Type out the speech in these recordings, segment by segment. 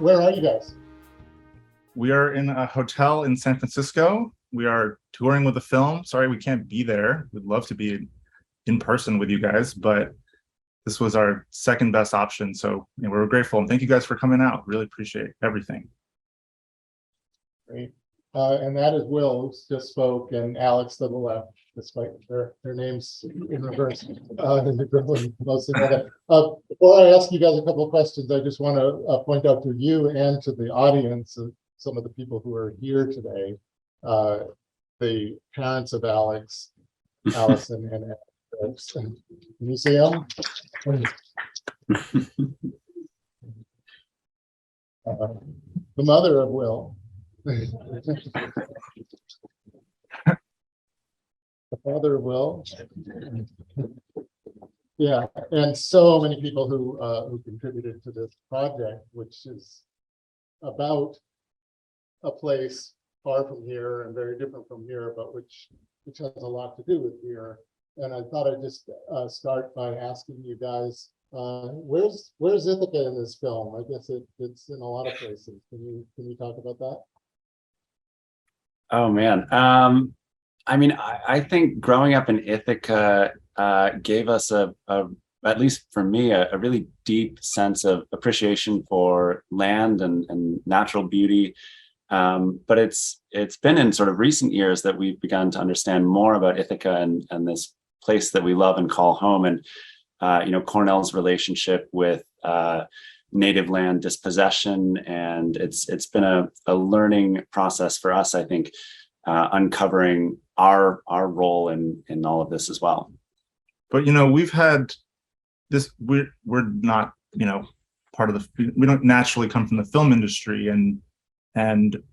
Where are you guys? We are in a hotel in San Francisco. We are touring with the film. Sorry, we can't be there. We'd love to be in person with you guys, but this was our second best option. So we're grateful. And thank you guys for coming out. Really appreciate everything. Great. And that is Will, who just spoke, and Alex to the left, despite their names in reverse. Mostly before I ask you guys a couple of questions, I just want to point out to you and to the audience, some of the people who are here today, the parents of Alex, Allison, and Alex. Can you see them? The mother of Will. The father of Will. Yeah, and so many people who contributed to this project, which is about a place far from here and very different from here, but which has a lot to do with here. And I thought I'd just start by asking you guys, where's Ithaca in this film? I guess it's in a lot of places. Can you talk about that? Oh man, I think growing up in Ithaca gave us at least for me, a really deep sense of appreciation for land and natural beauty. But it's been in sort of recent years that we've begun to understand more about Ithaca and this place that we love and call home. And Cornell's relationship with native land dispossession, and it's been a learning process for us, I think, uncovering our role in all of this as well. But we've had this. We're not part of the. We don't naturally come from the film industry, and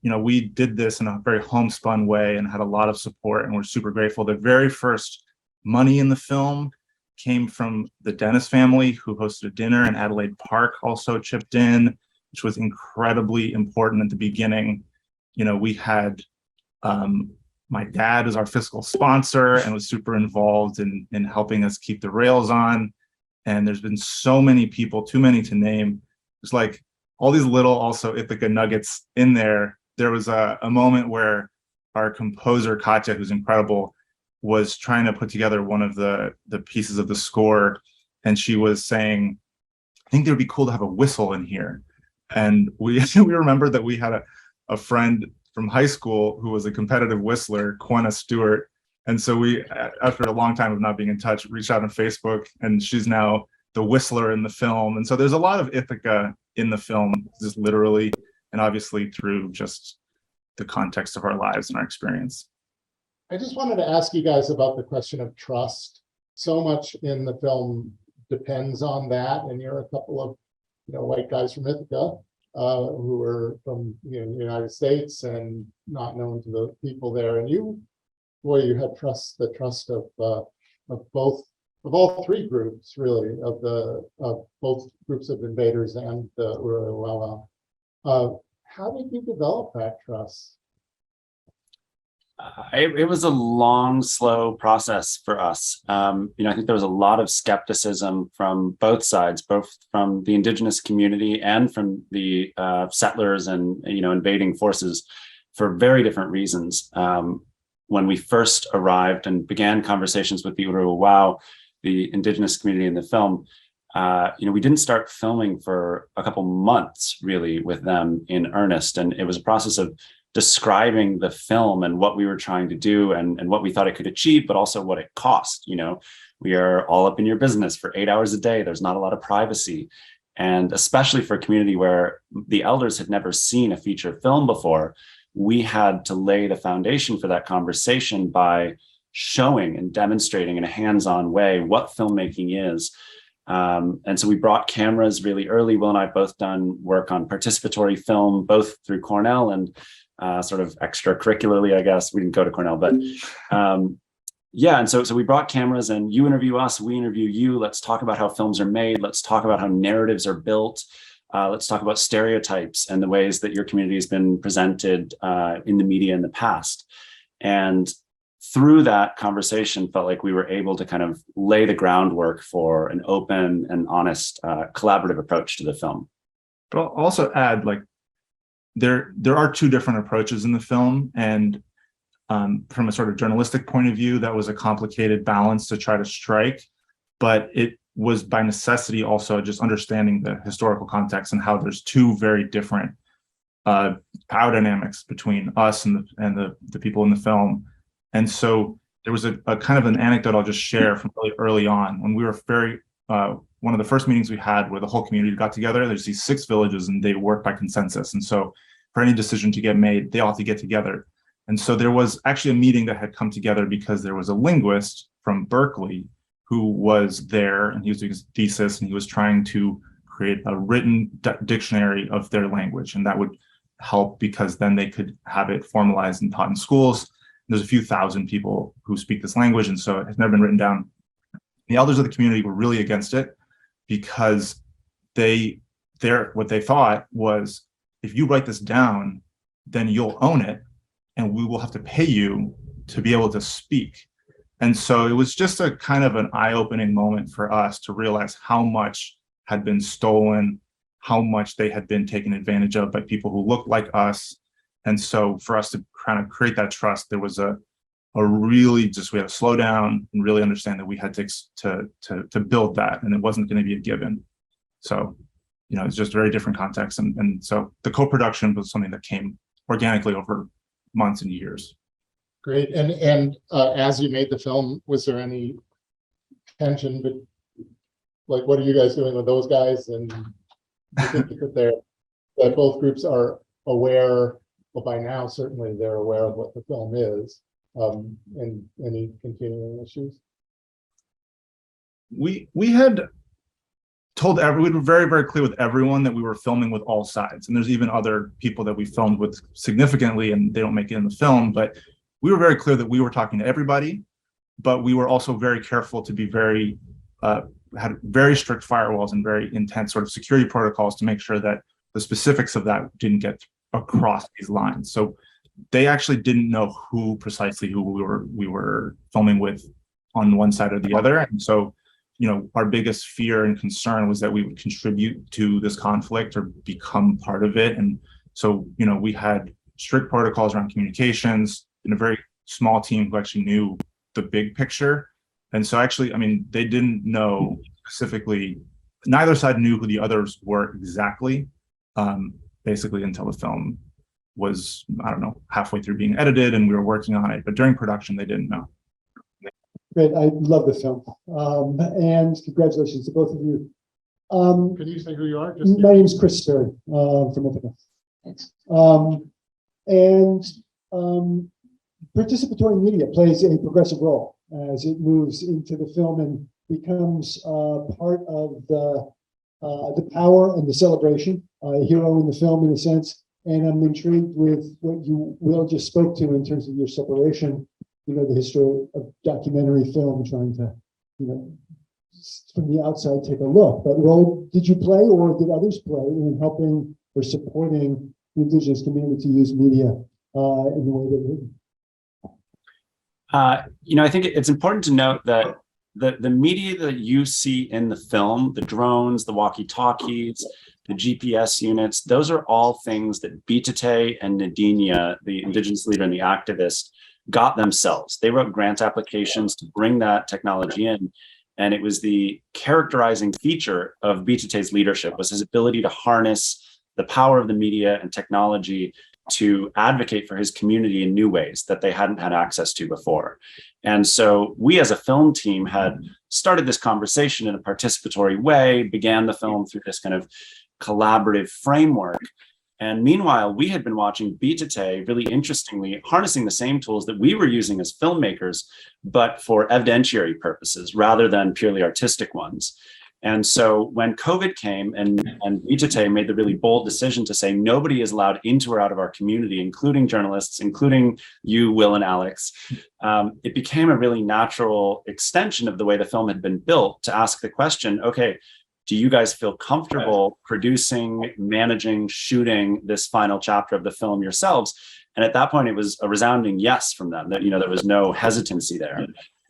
we did this in a very homespun way and had a lot of support, and we're super grateful. The very first money in the film came from the Dennis family, who hosted a dinner, and Adelaide Park also chipped in, which was incredibly important at the beginning. We had my dad as our fiscal sponsor and was super involved in helping us keep the rails on. And there's been so many people, too many to name. There's like all these little also Ithaca nuggets in there. There was a moment where our composer, Katya, who's incredible, was trying to put together one of the pieces of the score, and she was saying, I think it would be cool to have a whistle in here. And we remember that we had a friend from high school who was a competitive whistler, Quenna Stewart. And so we, after a long time of not being in touch, reached out on Facebook, and she's now the whistler in the film. And so there's a lot of Ithaca in the film, just literally, and obviously through just the context of our lives and our experience. I just wanted to ask you guys about the question of trust. So much in the film depends on that, and you're a couple of white guys from Ithaca who are from the United States and not known to the people there. And you had the trust of all three groups, really, of both groups of invaders and the Uruguay. How did you develop that trust? It was a long, slow process for us. I think there was a lot of skepticism from both sides, both from the indigenous community and from the settlers and invading forces, for very different reasons. When we first arrived and began conversations with the Uruguay, the indigenous community in the film, we didn't start filming for a couple months really with them in earnest, and it was a process of describing the film and what we were trying to do and what we thought it could achieve, but also what it cost. We are all up in your business for 8 hours a day. There's not a lot of privacy. And especially for a community where the elders had never seen a feature film before, we had to lay the foundation for that conversation by showing and demonstrating in a hands-on way what filmmaking is. And so we brought cameras really early. Will and I have both done work on participatory film, both through Cornell and sort of extracurricularly, I guess. We didn't go to Cornell, but and so we brought cameras, and you interview us, we interview you. Let's talk about how films are made. Let's talk about how narratives are built. Let's talk about stereotypes and the ways that your community has been presented in the media in the past. And through that conversation, felt like we were able to kind of lay the groundwork for an open and honest collaborative approach to the film. But I'll also add, like, there are two different approaches in the film, and from a sort of journalistic point of view, that was a complicated balance to try to strike, but it was by necessity also just understanding the historical context and how there's two very different power dynamics between us and the people in the film. And so there was a kind of an anecdote I'll just share from really early on when we were one of the first meetings we had where the whole community got together. There's these 6 villages and they work by consensus. And so for any decision to get made, they all have to get together. And so there was actually a meeting that had come together because there was a linguist from Berkeley who was there, and he was doing his thesis, and he was trying to create a written dictionary of their language. And that would help because then they could have it formalized and taught in schools. There's a few thousand people who speak this language, and so it's never been written down. The elders of the community were really against it because what they thought was, if you write this down, then you'll own it, and we will have to pay you to be able to speak. And so it was just a kind of an eye-opening moment for us to realize how much had been stolen, how much they had been taken advantage of by people who looked like us. And so for us to kind of create that trust, there was we had to slow down and really understand that we had to build that, and it wasn't going to be a given. So, it's just very different context. And so the co-production was something that came organically over months and years. Great. And as you made the film, was there any tension, but like, what are you guys doing with those guys? And do you think that both groups are aware, well, by now, certainly they're aware of what the film is, and any continuing issues? We had told we were very, very clear with everyone that we were filming with all sides. And there's even other people that we filmed with significantly, and they don't make it in the film, but we were very clear that we were talking to everybody, but we were also very careful to be had very strict firewalls and very intense sort of security protocols to make sure that the specifics of that didn't get across these lines. So they actually didn't know precisely who we were filming with on one side or the other. And so, our biggest fear and concern was that we would contribute to this conflict or become part of it. And so, we had strict protocols around communications and a very small team who actually knew the big picture. And so actually, they didn't know specifically, neither side knew who the others were exactly, basically until the film was, halfway through being edited and we were working on it. But during production, they didn't know. Great. I love the film. And congratulations to both of you. Can you say who you are? My name is Chris Sperry from Ithaca. Thanks. Participatory media plays a progressive role as it moves into the film and becomes part of the power and the celebration, a hero in the film in a sense. And I'm intrigued with what you Will just spoke to in terms of your separation, the history of documentary film, trying to, from the outside take a look. But role did you play, or did others play in helping or supporting the Indigenous community to use media in the way that they do? I think it's important to note that the media that you see in the film, the drones, the walkie-talkies, the GPS units, those are all things that Bitate and Nadinia, the Indigenous leader and the activist, got themselves. They wrote grant applications to bring that technology in. And it was the characterizing feature of Bitate's leadership was his ability to harness the power of the media and technology to advocate for his community in new ways that they hadn't had access to before. And so we as a film team had started this conversation in a participatory way, began the film through this kind of collaborative framework. And meanwhile, we had been watching Bitate, really interestingly, harnessing the same tools that we were using as filmmakers, but for evidentiary purposes rather than purely artistic ones. And so when COVID came and Bitate made the really bold decision to say nobody is allowed into or out of our community, including journalists, including you, Will, and Alex, it became a really natural extension of the way the film had been built to ask the question, okay, do you guys feel comfortable producing, managing, shooting this final chapter of the film yourselves? And at that point, it was a resounding yes from them, that, there was no hesitancy there.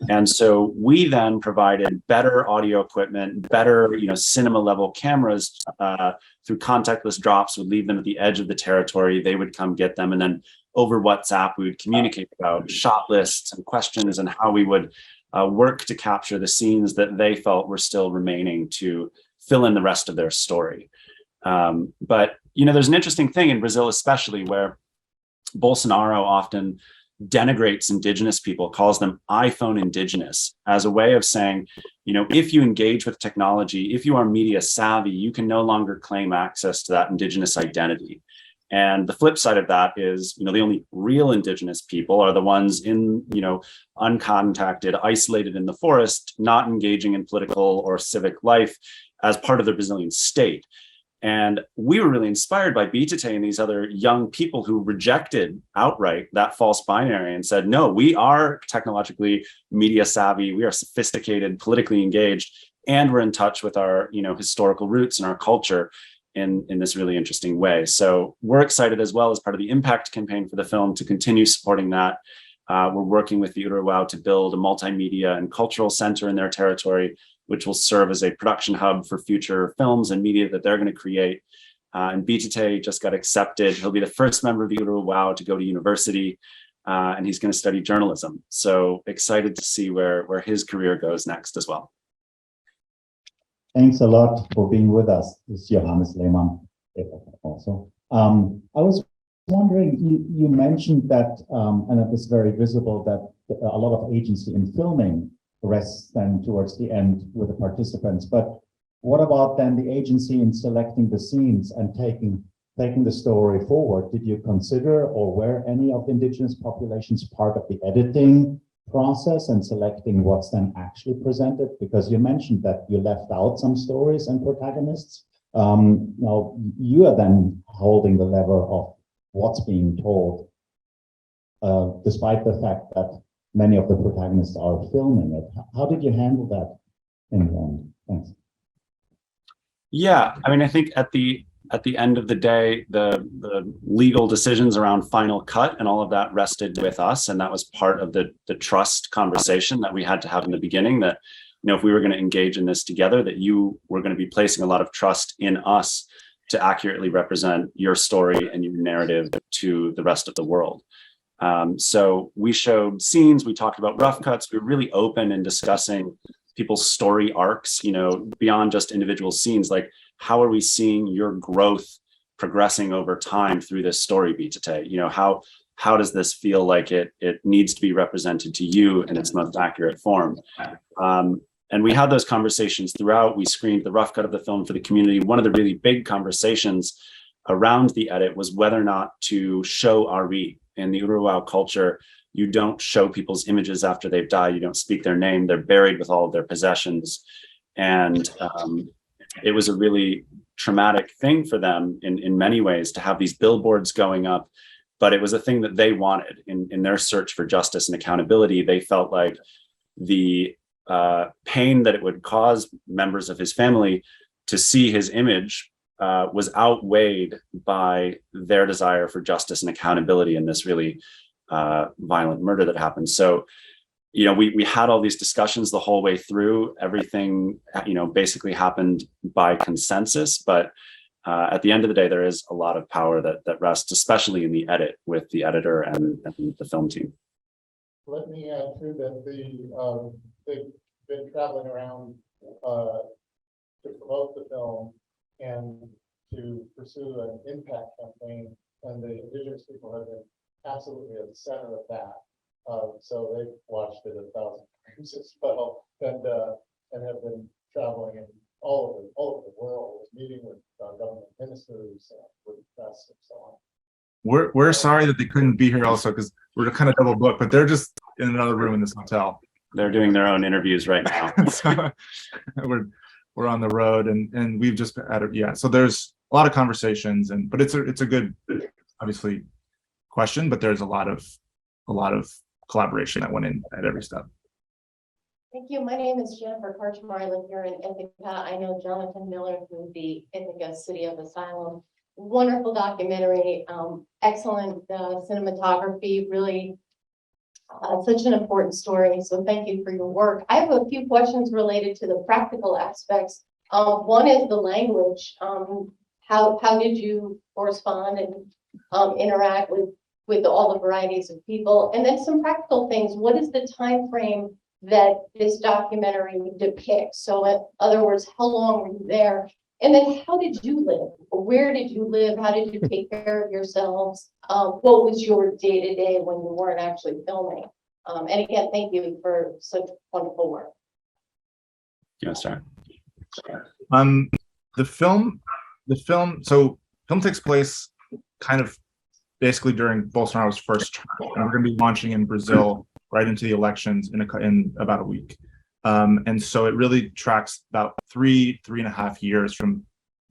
And so we then provided better audio equipment, better, cinema level cameras through contactless drops, would leave them at the edge of the territory. They would come get them. And then over WhatsApp, we would communicate about shot lists and questions and how we would work to capture the scenes that they felt were still remaining to fill in the rest of their story. But, there's an interesting thing in Brazil, especially where Bolsonaro often denigrates indigenous people, calls them iPhone indigenous, as a way of saying, if you engage with technology, if you are media savvy, you can no longer claim access to that indigenous identity. And the flip side of that is, the only real indigenous people are the ones in, uncontacted, isolated in the forest, not engaging in political or civic life as part of the Brazilian state. And we were really inspired by Bitite and these other young people who rejected outright that false binary and said, no, we are technologically media savvy, we are sophisticated, politically engaged, and we're in touch with our, historical roots and our culture in this really interesting way. So we're excited as well as part of the impact campaign for the film to continue supporting that. We're working with the Uruguay to build a multimedia and cultural center in their territory, which will serve as a production hub for future films and media that they're going to create. And Bitite just got accepted. He'll be the first member of the Uruguay to go to university, and he's going to study journalism. So excited to see where his career goes next as well. Thanks a lot for being with us. This is Johannes Lehmann also. I was wondering, you mentioned that, and it was very visible, that a lot of agency in filming rests then towards the end with the participants. But what about then the agency in selecting the scenes and taking the story forward? Did you consider, or were any of the indigenous populations part of the editing process and selecting what's then actually presented? Because you mentioned that you left out some stories and protagonists. Now you are then holding the lever of what's being told, despite the fact that many of the protagonists are filming it. How did you handle that in the end? Thanks. Yeah, I think at the end of the day, the legal decisions around final cut and all of that rested with us, and that was part of the trust conversation that we had to have in the beginning. That if we were going to engage in this together, that you were going to be placing a lot of trust in us to accurately represent your story and your narrative to the rest of the world. So we showed scenes, we talked about rough cuts, we were really open in discussing people's story arcs, beyond just individual scenes, like how are we seeing your growth progressing over time through this story, Bitite? How does this feel like it needs to be represented to you in its most accurate form? And we had those conversations throughout. We screened the rough cut of the film for the community. One of the really big conversations around the edit was whether or not to show Ari. In the Uruguay culture, you don't show people's images after they've died. You don't speak their name. They're buried with all of their possessions. And it was a really traumatic thing for them in many ways to have these billboards going up. But it was a thing that they wanted in their search for justice and accountability. They felt like the pain that it would cause members of his family to see his image was outweighed by their desire for justice and accountability in this really violent murder that happened. So, we had all these discussions the whole way through. Everything, basically happened by consensus. But at the end of the day, there is a lot of power that rests, especially in the edit, with the editor and the film team. Let me add too that they've been traveling around to promote the film and to pursue an impact campaign, and the indigenous people have been absolutely at the center of that. So they've watched it 1,000 times as well, and have been traveling in all over the world, meeting with government ministers, with press, and so on. We're sorry that they couldn't be here also, because we're kind of double booked, but they're just in another room in this hotel. They're doing their own interviews right now. So we're on the road, and we've just added, so there's a lot of conversations, but it's a good, obviously, question, but there's a lot of collaboration that went in at every step. Thank you. My name is Jennifer Karchmar. I live here in Ithaca. I know Jonathan Miller through the Ithaca City of Asylum. Wonderful documentary, excellent cinematography, really Such an important story, so thank you for your work. I have a few questions related to the practical aspects. One is the language. How did you correspond and interact with all the varieties of people? And then some practical things. What is the time frame that this documentary depicts? So in other words, how long were you there? And then how did you live? Where did you live? How did you take care of yourselves? What was your day-to-day when you weren't actually filming? And again, thank you for such wonderful work. You want to start? The film takes place kind of basically during Bolsonaro's first term, and we're going to be launching in Brazil right into the elections in about a week. And so it really tracks about three and a half years from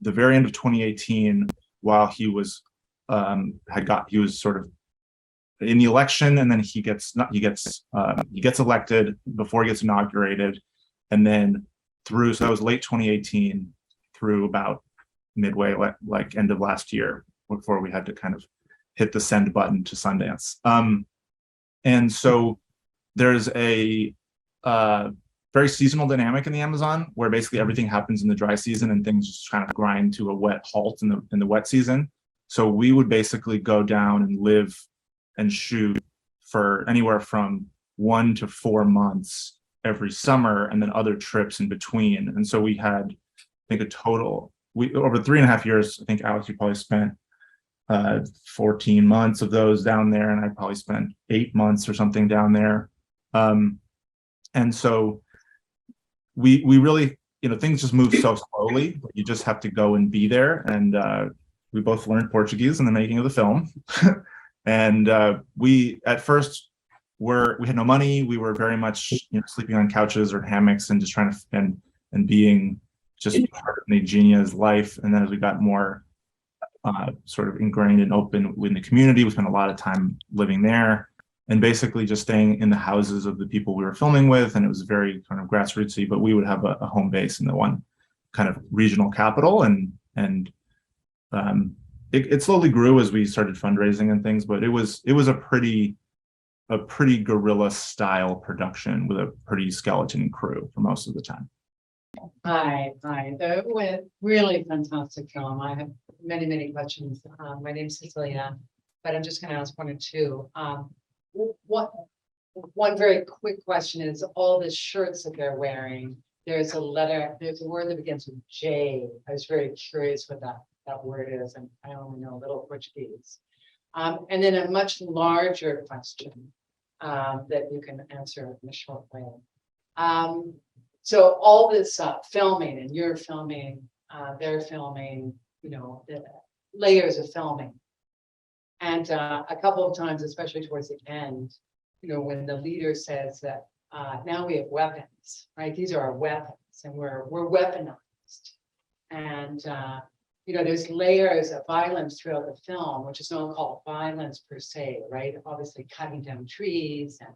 the very end of 2018, while he was sort of in the election, and then he gets elected before he gets inaugurated, and then through, so that was late 2018 through about midway, like end of last year, before we had to kind of hit the send button to Sundance. And so there's a very seasonal dynamic in the Amazon, where basically everything happens in the dry season and things just kind of grind to a wet halt in the wet season. So we would basically go down and live and shoot for anywhere from 1 to 4 months every summer, and then other trips in between. And so we had, I think, over 3.5 years, I think, Alex, you probably spent 14 months of those down there, and I probably spent 8 months or something down there. And so we really, things just move so slowly. You just have to go and be there. And we both learned Portuguese in the making of the film. And we, at first, we had no money. We were very much, sleeping on couches or hammocks and just trying to, and being just part of Niginia's life. And then as we got more sort of ingrained and open within the community, we spent a lot of time living there and basically just staying in the houses of the people we were filming with. And it was very kind of grassrootsy, but we would have a home base in the one kind of regional capital. And it slowly grew as we started fundraising and things, but it was a pretty guerrilla style production with a pretty skeleton crew for most of the time. Hi. The really fantastic film. I have many questions. My name's Cecilia, but I'm just going to ask one or two. One very quick question is, all the shirts that they're wearing, there's a word that begins with J. I was very curious what that word is, and I only know a little Portuguese. And then a much larger question that you can answer in a short way. So all this filming, and you're filming, they're filming, the layers of filming. And a couple of times, especially towards the end, when the leader says that now we have weapons, right? These are our weapons, and we're weaponized. And there's layers of violence throughout the film, which is not called violence per se, right? Obviously cutting down trees, and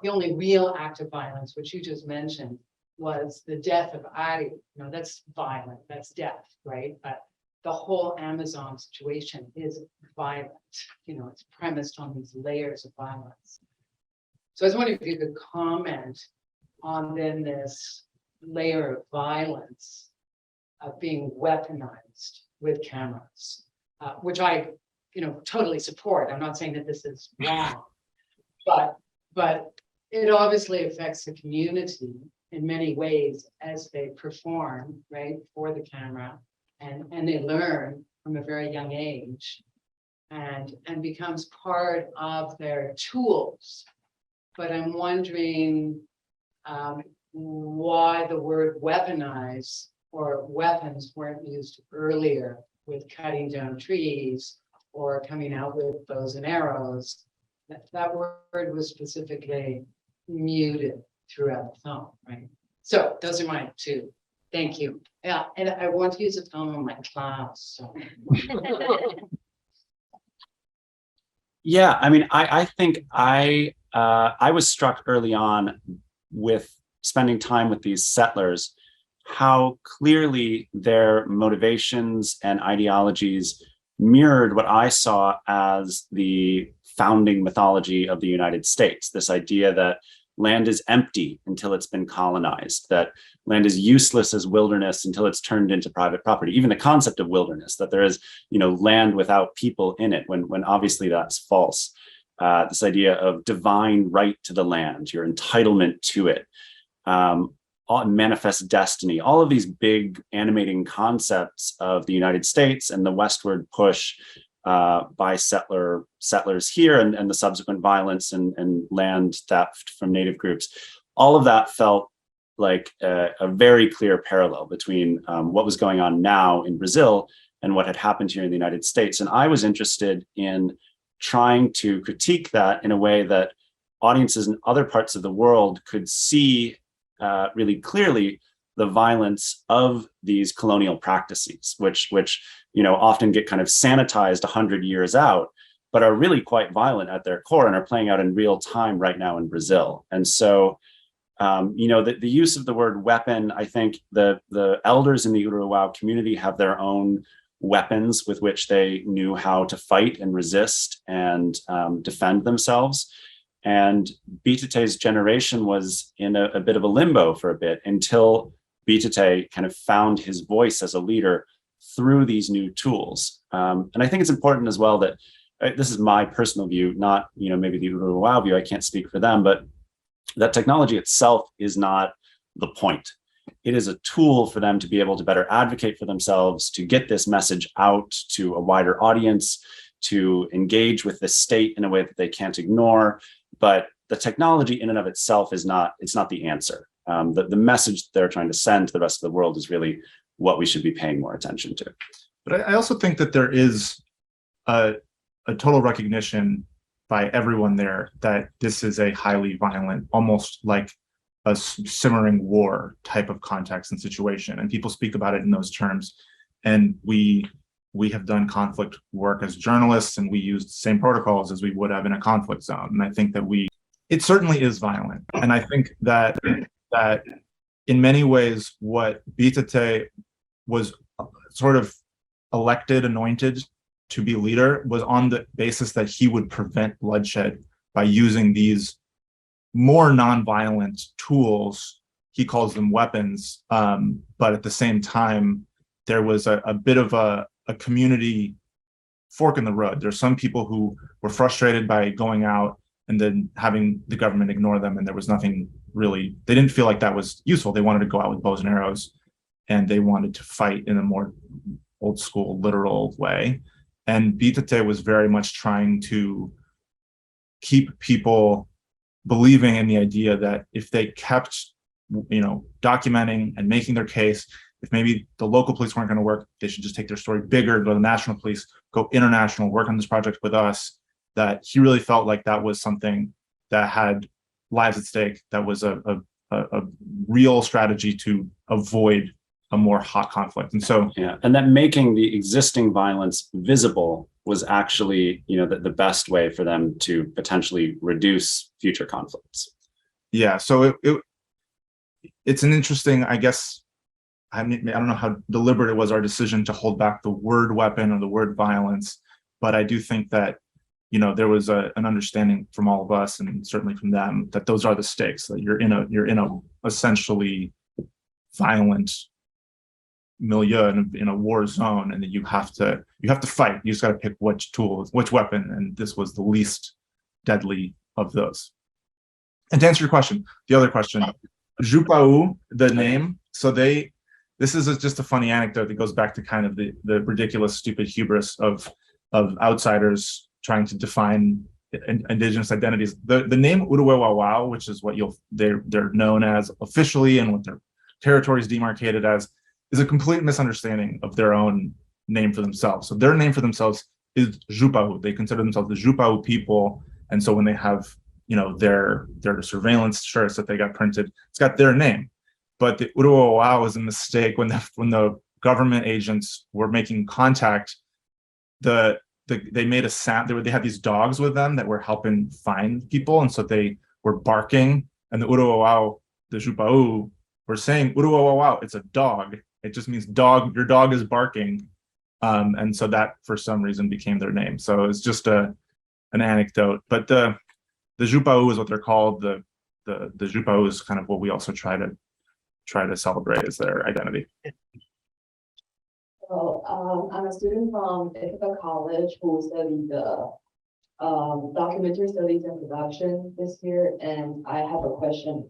the only real act of violence, which you just mentioned, was the death of Ari. That's violent, that's death, right? But the whole Amazon situation is violent. It's premised on these layers of violence. So I was wondering if you could comment on then this layer of violence of being weaponized with cameras, which I, totally support. I'm not saying that this is wrong, but it obviously affects the community in many ways as they perform, right, for the camera, and they learn from a very young age, and becomes part of their tools. But I'm wondering why the word weaponize or weapons weren't used earlier with cutting down trees or coming out with bows and arrows. That word was specifically muted throughout the film, right? So those are my two. Thank you. Yeah, and I want to use a film in my class. So. Yeah, I mean, I think I was struck early on with spending time with these settlers, how clearly their motivations and ideologies mirrored what I saw as the founding mythology of the United States. This idea that land is empty until it's been colonized, that land is useless as wilderness until it's turned into private property. Even the concept of wilderness, that there is, land without people in it, when obviously that's false. This idea of divine right to the land, your entitlement to it, manifest destiny, all of these big animating concepts of the United States and the westward push by settlers here, and the subsequent violence and land theft from native groups. All of that felt like a very clear parallel between what was going on now in Brazil and what had happened here in the United States. And I was interested in trying to critique that in a way that audiences in other parts of the world could see really clearly the violence of these colonial practices, which often get kind of sanitized 100 years out, but are really quite violent at their core and are playing out in real time right now in Brazil. And so, the use of the word weapon, I think the elders in the Uruguay community have their own weapons with which they knew how to fight and resist and defend themselves. And Bitate's generation was in a bit of a limbo for a bit until Bitate kind of found his voice as a leader through these new tools. And I think it's important as well that this is my personal view, not maybe the Uruguay view, I can't speak for them, but that technology itself is not the point. It is a tool for them to be able to better advocate for themselves, to get this message out to a wider audience, to engage with the state in a way that they can't ignore. But the technology in and of itself it's not the answer. The message they're trying to send to the rest of the world is really what we should be paying more attention to. But I also think that there is a total recognition by everyone there that this is a highly violent, almost like a simmering war type of context and situation. And people speak about it in those terms. And we have done conflict work as journalists, and we use the same protocols as we would have in a conflict zone. And I think that it certainly is violent. And I think that in many ways, what Bitate was sort of anointed to be leader was on the basis that he would prevent bloodshed by using these more nonviolent tools. He calls them weapons. But at the same time, there was a bit of a community fork in the road. There's some people who were frustrated by going out and then having the government ignore them, and there was nothing really, they didn't feel like that was useful. They wanted to go out with bows and arrows, and they wanted to fight in a more old school, literal way. And Bitate was very much trying to keep people believing in the idea that if they kept, documenting and making their case, if maybe the local police weren't going to work, they should just take their story bigger, go to the national police, go international, work on this project with us. That he really felt like that was something that had lives at stake, that was a real strategy to avoid a more hot conflict. And so, yeah, and that making the existing violence visible was actually, the best way for them to potentially reduce future conflicts. Yeah, so it's an interesting, I guess, I don't know how deliberate it was, our decision to hold back the word weapon or the word violence, but I do think that, there was an understanding from all of us, and certainly from them, that those are the stakes, that you're in a essentially violent milieu, in a war zone, and that you have to fight. You just got to pick which weapon, and this was the least deadly of those. And to answer your question, the other question, Jupau, the name, so this is just a funny anecdote that goes back to kind of the ridiculous, stupid hubris of outsiders trying to define indigenous identities. The name Uruguay, which is what they're known as officially and what their territory is demarcated as, is a complete misunderstanding of their own name for themselves. So their name for themselves is Jupau. They consider themselves the Jupau people. And so when they have, their surveillance shirts that they got printed, it's got their name. But the Uruguay was a mistake. When the government agents were making contact, they made a sound. They had these dogs with them that were helping find people, and so they were barking. And the Uruguay, the Jupau, were saying Uruguay, it's a dog. It just means dog. Your dog is barking, and so that for some reason became their name. So it's just an anecdote. But the Jupau is what they're called. The Jupau is kind of what we also try to celebrate as their identity. So, I'm a student from Ithaca College who studied the documentary studies and production this year, and I have a question.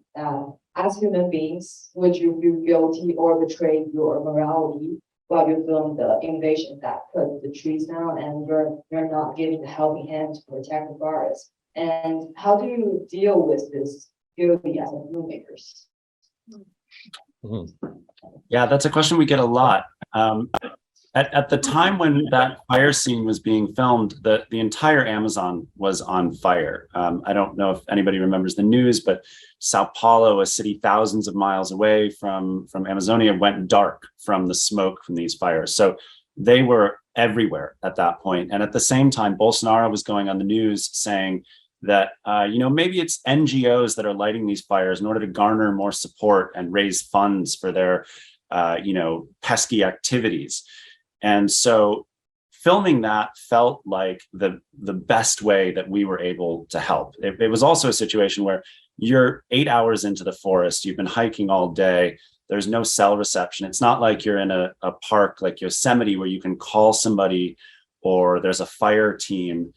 As human beings, would you feel guilty or betray your morality while you film the invasion that cut the trees down and you're not giving the helping hand to protect the forest? And how do you deal with this guilty as a filmmakers? Yeah, that's a question we get a lot. At the time when that fire scene was being filmed, the entire Amazon was on fire. I don't know if anybody remembers the news, but Sao Paulo, a city thousands of miles away from Amazonia, went dark from the smoke from these fires. So they were everywhere at that point. And at the same time, Bolsonaro was going on the news saying that, maybe it's NGOs that are lighting these fires in order to garner more support and raise funds for their, pesky activities. And so filming that felt like the best way that we were able to help. It was also a situation where you're 8 hours into the forest, you've been hiking all day, there's no cell reception. It's not like you're in a park like Yosemite where you can call somebody or there's a fire team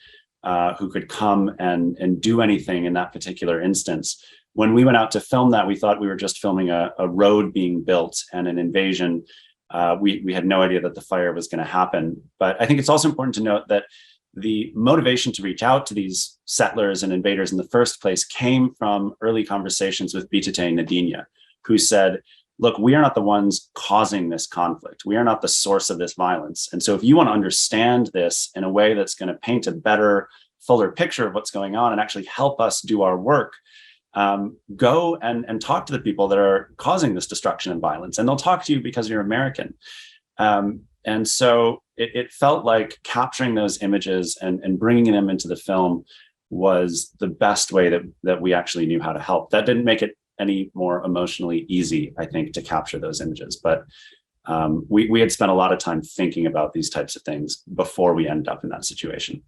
who could come and do anything in that particular instance. When we went out to film that, we thought we were just filming a road being built and an invasion. We had no idea that the fire was going to happen. But I think it's also important to note that the motivation to reach out to these settlers and invaders in the first place came from early conversations with Bitate Nadinya, who said, look, we are not the ones causing this conflict. We are not the source of this violence. And so if you want to understand this in a way that's going to paint a better, fuller picture of what's going on and actually help us do our work, go and talk to the people that are causing this destruction and violence. And they'll talk to you because you're American. And so it felt like capturing those images and bringing them into the film was the best way that we actually knew how to help. That didn't make it any more emotionally easy, I think, to capture those images. But we had spent a lot of time thinking about these types of things before we ended up in that situation.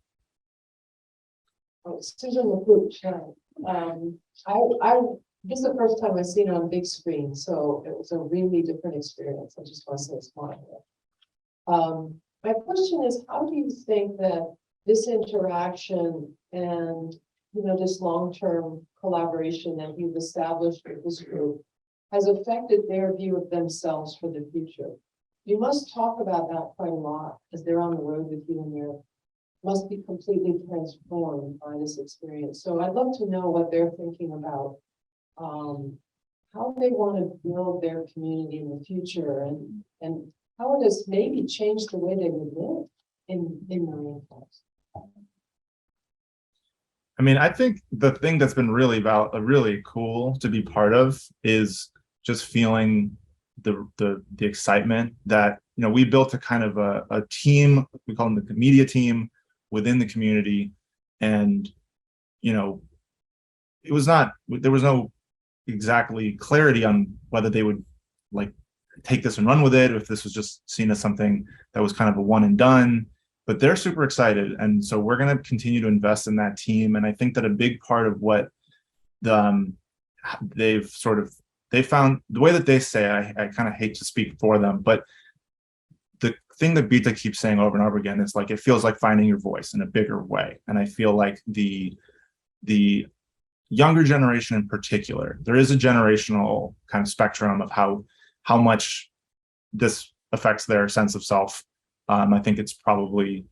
Oh, Susan LaFouche, this is the first time I've seen it on big screen, so it was a really different experience. I just want to say it's wonderful. My question is, how do you think that this interaction and this long-term collaboration that you've established with this group has affected their view of themselves for the future? You must talk about that quite a lot as they're on the road with you, and they must be completely transformed by this experience. So I'd love to know what they're thinking about, how they want to build their community in the future, and how it has maybe changed the way they would live in the rainforest. I mean, I think the thing that's been really cool to be part of is just feeling the excitement that, we built a kind of a team, we call them the media team within the community. And, there was no exactly clarity on whether they would take this and run with it, or if this was just seen as something that was kind of a one and done. But they're super excited. And so we're going to continue to invest in that team. And I think that a big part of what they found, the way that they say, I kind of hate to speak for them, but the thing that Bita keeps saying over and over again is it feels like finding your voice in a bigger way. And I feel like the younger generation in particular, there is a generational kind of spectrum of how much this affects their sense of self. I think it's probably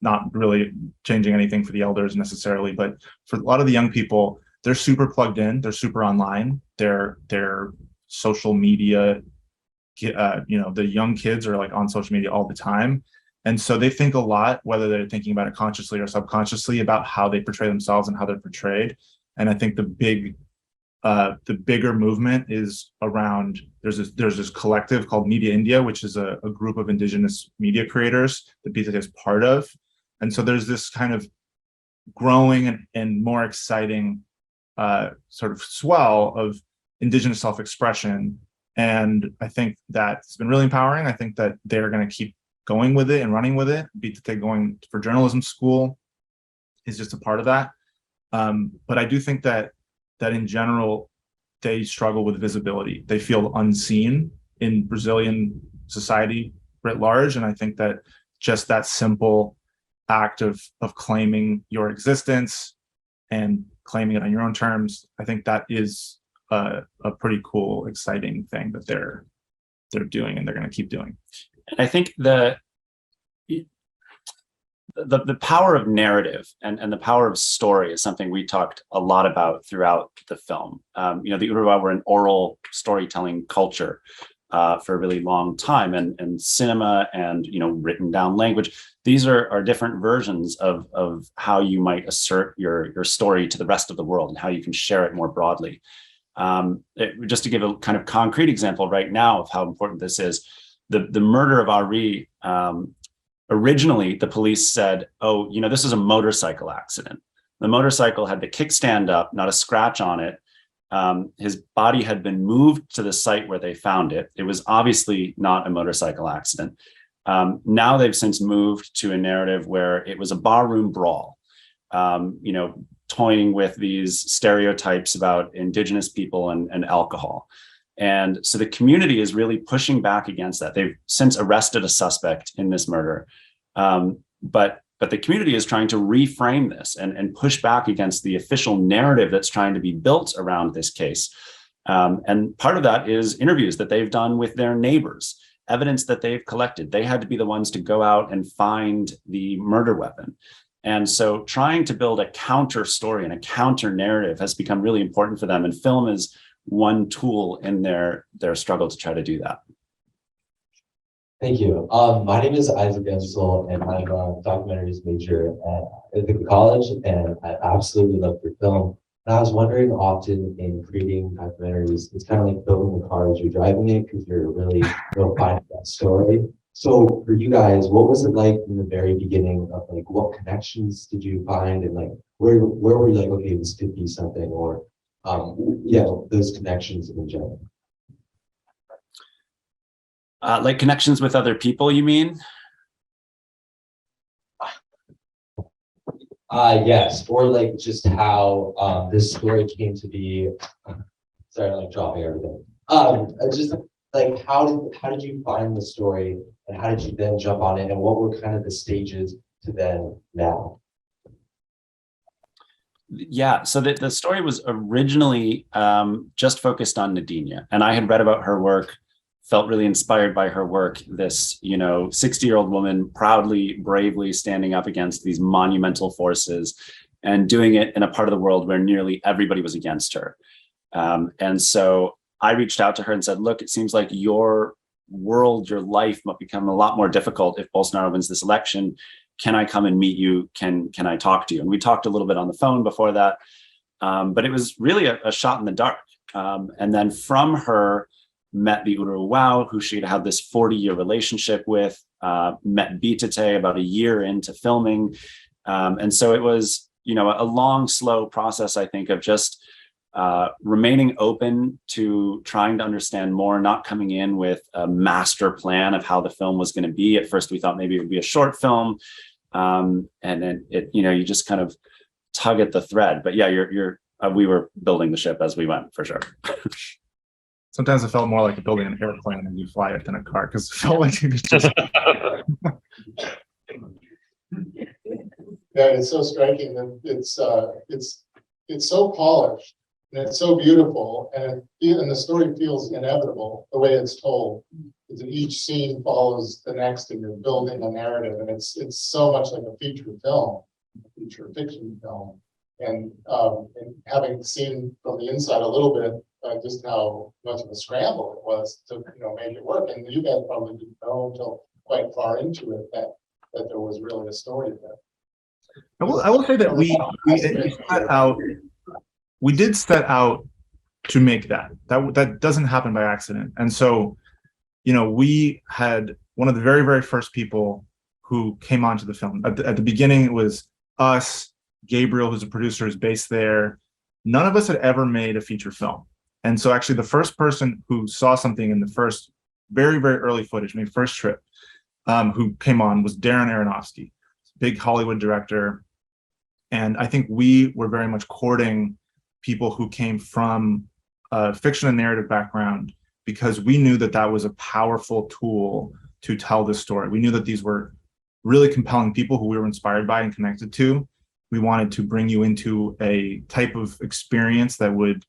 not really changing anything for the elders necessarily, but for a lot of the young people, they're super plugged in, they're super online, they're social media, the young kids are on social media all the time. And so they think a lot, whether they're thinking about it consciously or subconsciously, about how they portray themselves and how they're portrayed. And I think the bigger movement is around, there's this collective called Media India, which is a group of indigenous media creators that BZT is part of. And so there's this kind of growing and more exciting sort of swell of indigenous self-expression. And I think that's been really empowering. I think that they're going to keep going with it and running with it. BZT going for journalism school. is just a part of that. But I do think that in general, they struggle with visibility. They feel unseen in Brazilian society writ large. And I think that just that simple act of claiming your existence and claiming it on your own terms, I think that is a pretty cool, exciting thing that they're doing, and they're going to keep doing. And I think the power of narrative and the power of story is something we talked a lot about throughout the film. The Uruguay were an oral storytelling culture for a really long time, and cinema and written down language. These are different versions of how you might assert your story to the rest of the world and how you can share it more broadly. Just to give a kind of concrete example right now of how important this is, the murder of Ari. Originally, the police said, "Oh, this is a motorcycle accident. The motorcycle had the kickstand up, not a scratch on it. His body had been moved to the site where they found it. It was obviously not a motorcycle accident." Now they've since moved to a narrative where it was a barroom brawl, toying with these stereotypes about indigenous people and alcohol. And so the community is really pushing back against that. They've since arrested a suspect in this murder. But the community is trying to reframe this and push back against the official narrative that's trying to be built around this case. And part of that is interviews that they've done with their neighbors, evidence that they've collected. They had to be the ones to go out and find the murder weapon. And so trying to build a counter story and a counter narrative has become really important for them. And film is one tool in their struggle to try to do that. Thank you. My name is Isaac Ensel, and I'm a documentaries major at Ithaca College, and I absolutely love your film. And I was wondering, often in creating documentaries, it's kind of like building the car as you're driving it, because you're really finding that story. So for you guys, what was it like in the very beginning of what connections did you find, and where were you okay, this could be something, or those connections in general? Like connections with other people, you mean? Yes, or just how this story came to be. Sorry, I'm dropping everything. Just how did you find the story, and how did you then jump on it, and what were kind of the stages to then now? Yeah, so the story was originally just focused on Nadine, and I had read about her work, felt really inspired by her work. This 60-year-old woman proudly, bravely standing up against these monumental forces and doing it in a part of the world where nearly everybody was against her. And so I reached out to her and said, look, it seems like your world, your life might become a lot more difficult if Bolsonaro wins this election. Can I come and meet you? Can I talk to you? And we talked a little bit on the phone before that, but it was really a shot in the dark. And then from her, met the Uruguay, who she'd had this 40-year relationship with, met Bitate about a year into filming. And so it was, a long, slow process, I think, of just remaining open to trying to understand more, not coming in with a master plan of how the film was going to be. At first, we thought maybe it would be a short film. And then you just kind of tug at the thread. But yeah, we were building the ship as we went, for sure. Sometimes it felt more like building an airplane and you fly it than a car, because it felt like you could just. Yeah, it's so striking, and it's so polished, and it's so beautiful, and the story feels inevitable the way it's told. Each scene follows the next, and you're building a narrative, and it's so much like a feature film, a feature fiction film. And having seen from the inside a little bit just how much of a scramble it was to make it work, and you guys probably didn't know until quite far into it that there was really a story there. I will say that we did set out to make that doesn't happen by accident. And so, we had one of the very, very first people who came onto the film. At the beginning, it was us, Gabriel, who's a producer, is based there. None of us had ever made a feature film. And so actually the first person who saw something in the first very, very early footage, maybe first trip, who came on was Darren Aronofsky, big Hollywood director. And I think we were very much courting people who came from a fiction and narrative background because we knew that that was a powerful tool to tell this story. We knew that these were really compelling people who we were inspired by and connected to. We wanted to bring you into a type of experience that would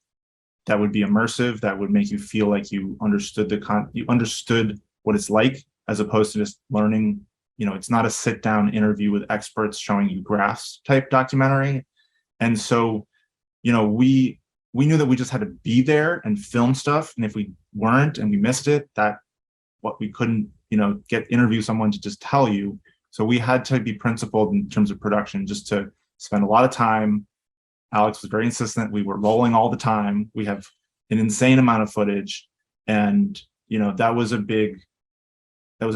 be immersive, that would make you feel like you understood you understood what it's like, as opposed to just learning. You know, it's not a sit down interview with experts showing you graphs type documentary. And so, you know, we knew that we just had to be there and film stuff. And if we weren't and we missed it, that what we couldn't, you know, interview someone to just tell you. So we had to be principled in terms of production, just to spend a lot of time. Alex was very insistent. We were rolling all the time. We have an insane amount of footage. And, you know, that was a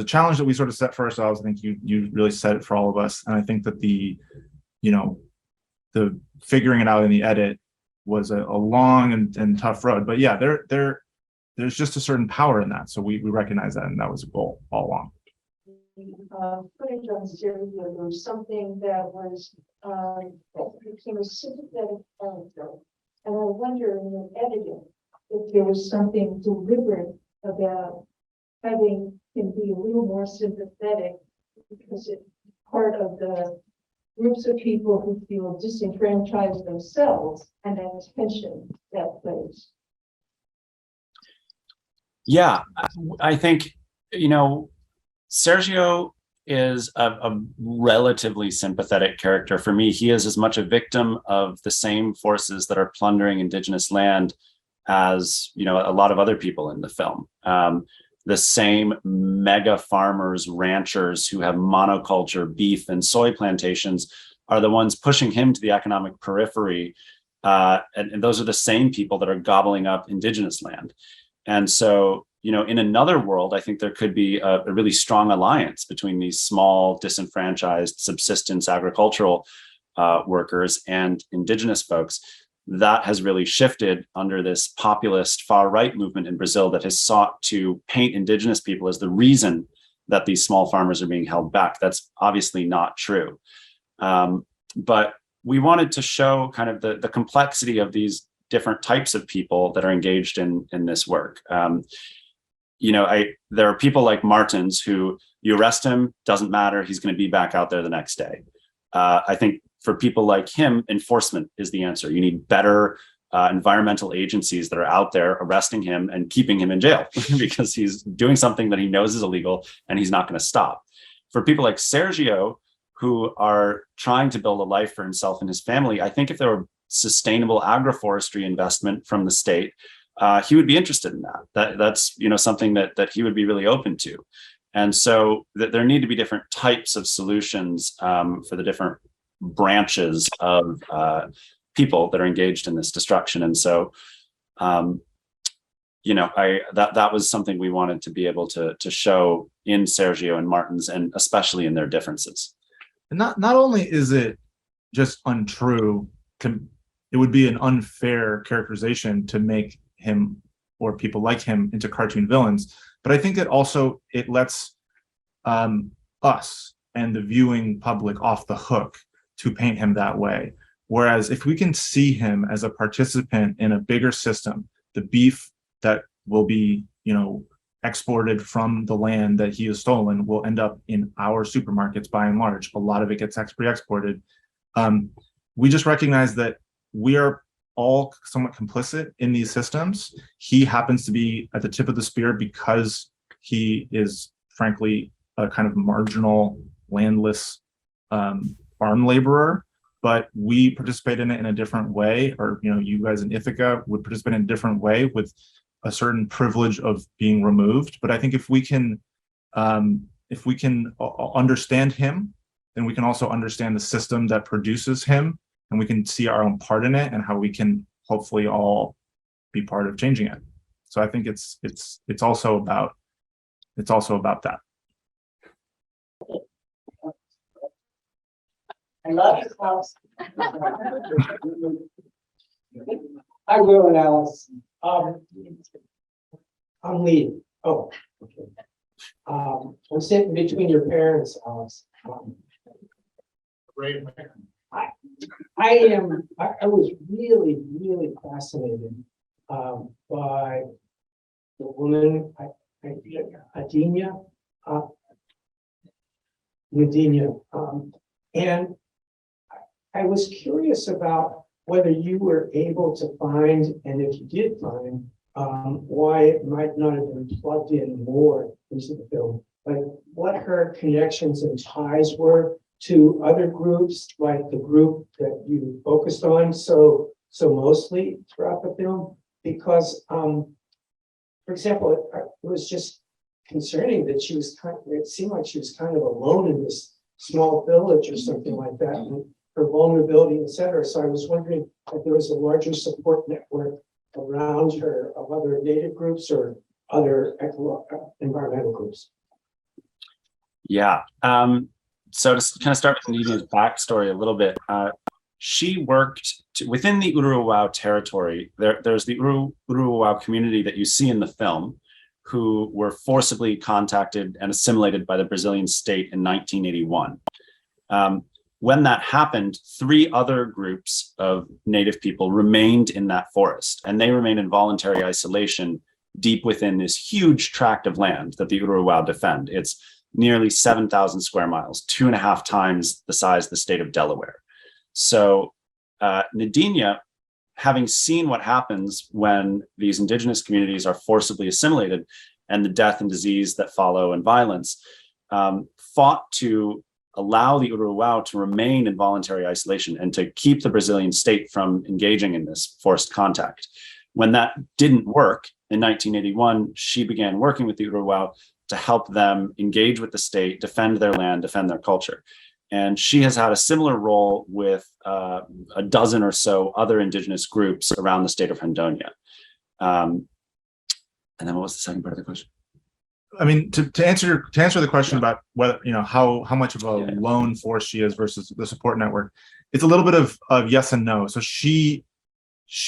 challenge that we sort of set for ourselves. I think you really set it for all of us. And I think that the figuring it out in the edit was a long and tough road. But yeah, there's just a certain power in that. So we recognize that, and that was a goal all along. Footage on Sergio, there was something that was, became a sympathetic anecdote. And I wonder in the editing, if there was something deliberate about having him be a little more sympathetic, because it's part of the groups of people who feel disenfranchised themselves and that tension that plays. Yeah, I think, you know, Sergio is a relatively sympathetic character. For me, he is as much a victim of the same forces that are plundering indigenous land as, you know, a lot of other people in the film. The same mega farmers, ranchers who have monoculture, beef and soy plantations are the ones pushing him to the economic periphery. And those are the same people that are gobbling up indigenous land. And so, you know, in another world, I think there could be a really strong alliance between these small, disenfranchised, subsistence agricultural workers and indigenous folks. That has really shifted under this populist far-right movement in Brazil that has sought to paint indigenous people as the reason that these small farmers are being held back. That's obviously not true. But we wanted to show kind of the complexity of these different types of people that are engaged in this work. You know, there are people like Martins who you arrest him, doesn't matter, he's going to be back out there the next day. I think for people like him, enforcement is the answer. You need better environmental agencies that are out there arresting him and keeping him in jail because he's doing something that he knows is illegal and he's not going to stop. For people like Sergio, who are trying to build a life for himself and his family, I think if there were sustainable agroforestry investment from the state, he would be interested in that. That's, you know, something that he would be really open to. And so there need to be different types of solutions for the different branches of people that are engaged in this destruction. And so, you know, that was something we wanted to be able to show in Sergio and Martins, and especially in their differences. And not only is it just untrue, it would be an unfair characterization to make him or people like him into cartoon villains, but I think that also it lets us and the viewing public off the hook to paint him that way. Whereas if we can see him as a participant in a bigger system, the beef that will be, you know, exported from the land that he has stolen will end up in our supermarkets by and large. A lot of it gets re-exported. We just recognize that we are all somewhat complicit in these systems. He happens to be at the tip of the spear because he is frankly a kind of marginal, landless farm laborer, but we participate in it in a different way, or, you know, you guys in Ithaca would participate in a different way with a certain privilege of being removed. But I think if we can understand him, then we can also understand the system that produces him, and we can see our own part in it and how we can hopefully all be part of changing it. So I think it's also about that. I love this house. Hi, Will and Alice. I'm Lee. Oh, okay. I'm sitting between your parents, Alice. Great. Hi. I was really, really fascinated by the woman, Adina, Nadine, and I was curious about whether you were able to find, and if you did find, why it might not have been plugged in more into the film, like what her connections and ties were to other groups, like the group that you focused on so mostly throughout the film, because, for example, it was just concerning that it seemed like she was kind of alone in this small village or something like that, and her vulnerability, et cetera. So I was wondering if there was a larger support network around her of other native groups or other environmental groups. Yeah. So to kind of start with Nadine's backstory a little bit, she worked within the Uruguay territory. There's the Uruguay community that you see in the film, who were forcibly contacted and assimilated by the Brazilian state in 1981. When that happened, 3 other groups of native people remained in that forest, and they remained in voluntary isolation deep within this huge tract of land that the Uruguay defend. It's nearly 7,000 square miles, 2.5 times the size of the state of Delaware. So Nadine, having seen what happens when these indigenous communities are forcibly assimilated and the death and disease that follow and violence, fought to allow the Uruguay to remain in voluntary isolation and to keep the Brazilian state from engaging in this forced contact. When that didn't work in 1981, she began working with the Uruguay to help them engage with the state, defend their land, defend their culture. And she has had a similar role with a dozen or so other indigenous groups around the state of Rondônia. And then what was the second part of the question? I mean, to answer the question about whether, how much of a lone force she is versus the support network, it's a little bit of yes and no. So she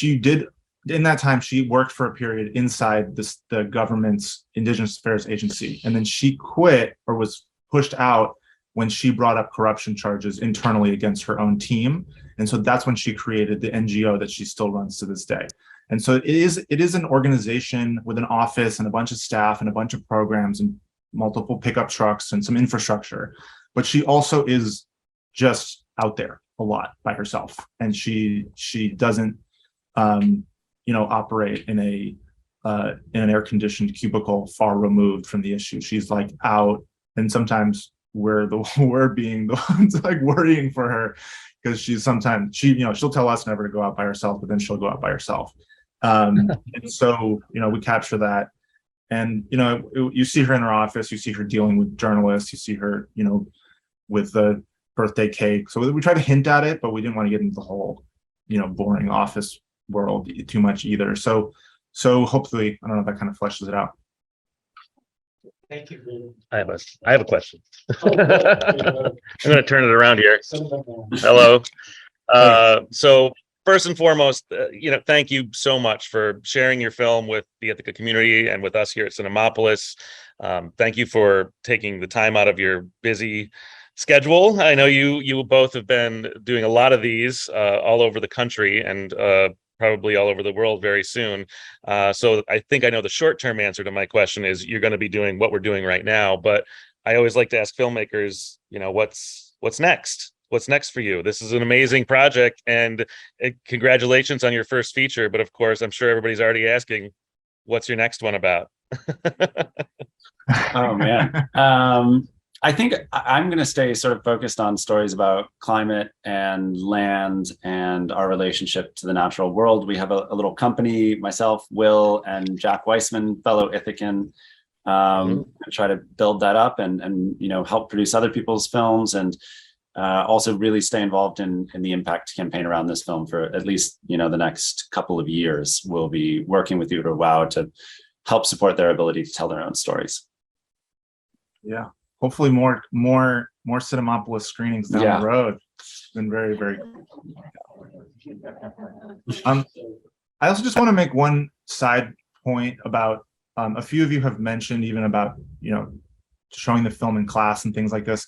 did, in that time, she worked for a period inside the government's Indigenous Affairs Agency, and then she quit or was pushed out when she brought up corruption charges internally against her own team. And so that's when she created the NGO that she still runs to this day. And so it is an organization with an office and a bunch of staff and a bunch of programs and multiple pickup trucks and some infrastructure. But she also is just out there a lot by herself. And she doesn't operate in an air-conditioned cubicle far removed from the issue. She's like out, and sometimes we're being the ones like worrying for her, because she'll tell us never to go out by herself, but then she'll go out by herself. And so, we capture that. And, you see her in her office, you see her dealing with journalists, you see her, with the birthday cake. So we try to hint at it, but we didn't want to get into the whole, boring office world too much either. So hopefully, I don't know if that kind of fleshes it out. Thank you. I have a question. I'm going to turn it around here. Hello. So first and foremost, thank you so much for sharing your film with the Ithaca community and with us here at Cinemapolis. Thank you for taking the time out of your busy schedule. I know you both have been doing a lot of these all over the country and probably all over the world very soon. So I think I know the short-term answer to my question is you're going to be doing what we're doing right now. But I always like to ask filmmakers, what's next? What's next for you? This is an amazing project, and congratulations on your first feature. But of course, I'm sure everybody's already asking, what's your next one about? Oh man. I think I'm going to stay sort of focused on stories about climate and land and our relationship to the natural world. We have a little company, myself, Will, and Jack Weissman, fellow Ithacan, try to build that up and help produce other people's films, and also really stay involved in the impact campaign around this film for at least the next couple of years. We'll be working with Uruguay to help support their ability to tell their own stories. Yeah. Hopefully more Cinemapolis screenings down the road. It's been very, very I also just want to make one side point about a few of you have mentioned even about showing the film in class and things like this.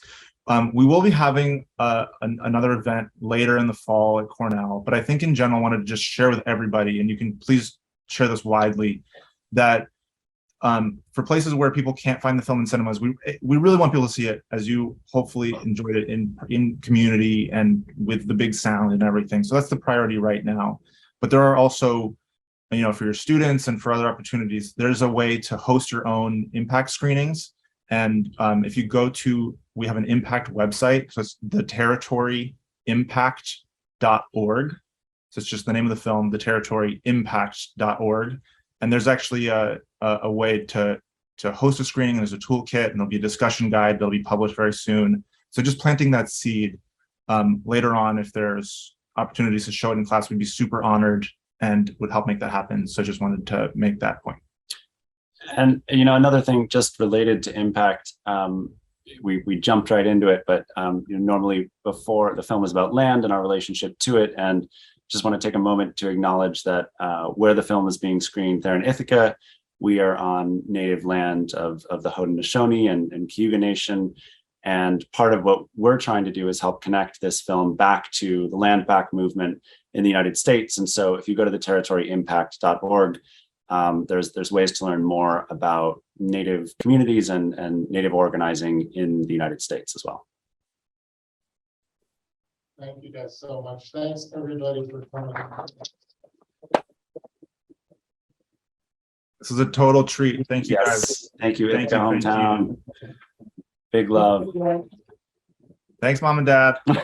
We will be having another event later in the fall at Cornell, but I think in general, I wanted to just share with everybody, and you can please share this widely, that for places where people can't find the film in cinemas, we really want people to see it, as you hopefully enjoyed it in community and with the big sound and everything. So that's the priority right now. But there are also, for your students and for other opportunities, there's a way to host your own impact screenings. And if you go to, we have an impact website, so it's theterritoryimpact.org. So it's just the name of the film, theterritoryimpact.org. And there's actually a way to host a screening. There's a toolkit, and there'll be a discussion guide that'll be published very soon. So just planting that seed. Later on, if there's opportunities to show it in class, we'd be super honored and would help make that happen. So just wanted to make that point. And another thing just related to impact, we jumped right into it, but normally before, the film is about land and our relationship to it, and just want to take a moment to acknowledge that where the film is being screened there in Ithaca, we are on native land of the Haudenosaunee and Cayuga Nation. And part of what we're trying to do is help connect this film back to the land back movement in the United States. And so if you go to the territoryimpact.org, there's ways to learn more about Native communities and Native organizing in the United States as well. Thank you guys so much. Thanks everybody for coming. This is a total treat. Thank you, Yes. guys. Thank you, Thank Ithaca you, thank hometown. Big love. Thanks, Mom and Dad. Thanks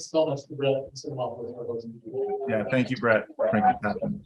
so much to Brett and Cinemapolis for hosting. Yeah, thank you, Brett, for making it happen.